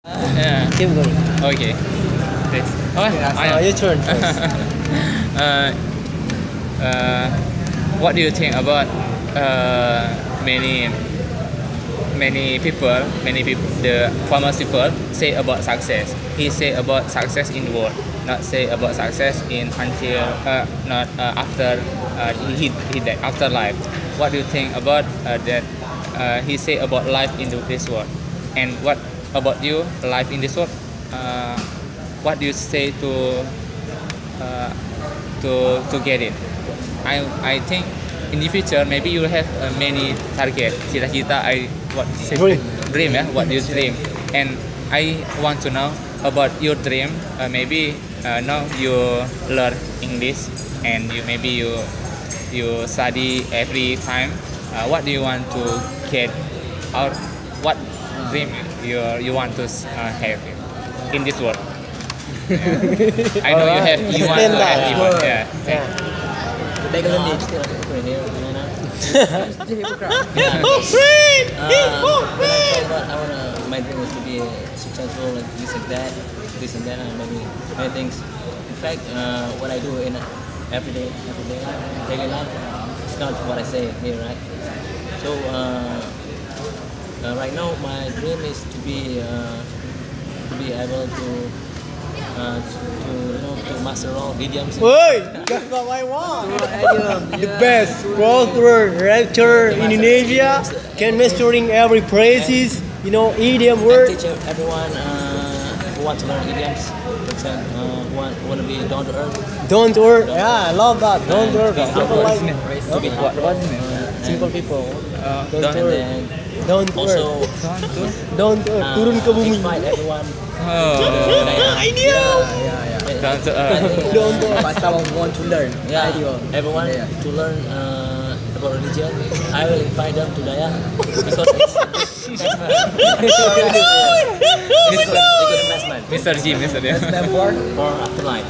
Yeah. Keep going. Okay. Please. Oh, Your turn first. What do you think about many people, the famous people say about success? He say about success in word, not say about success in until not after he died, after life. What do you think about that? He say about life in this world, and what about you? Life in this world. What do you say to get it? I think in the future maybe you will have many target, cita-cita. Dream, yeah. What do you dream? And I want to know about your dream. Maybe now you learn English and you study every time. What do you want to get out? What dream you want to have in this world? Yeah. I know you want to have even. Yeah. Đây có lên đi still right here. My dream is to be successful, like this and that, and many things. In fact, what I do in everyday life, daily life, it's not what I say here, right? So right now, my dream is to be able to master all idioms. Oi, that's what I want. The best author, writer in Indonesia can mastering every phrases, idiom And word. teach everyone who want to learn idioms, for example, who want to be down to earth. Don't work. Yeah, I love that. Don't work. Simple like To be humble. simple people. Don't And work. then Don't work. also Don't work. Turun ke bumi. invite everyone. Idea. Down to Don't work. But someone want to learn. Yeah, Idea. everyone to learn about religion. I will invite them to Daya because it's a good investment Mr. Jim, Mr. Them for for afterlife.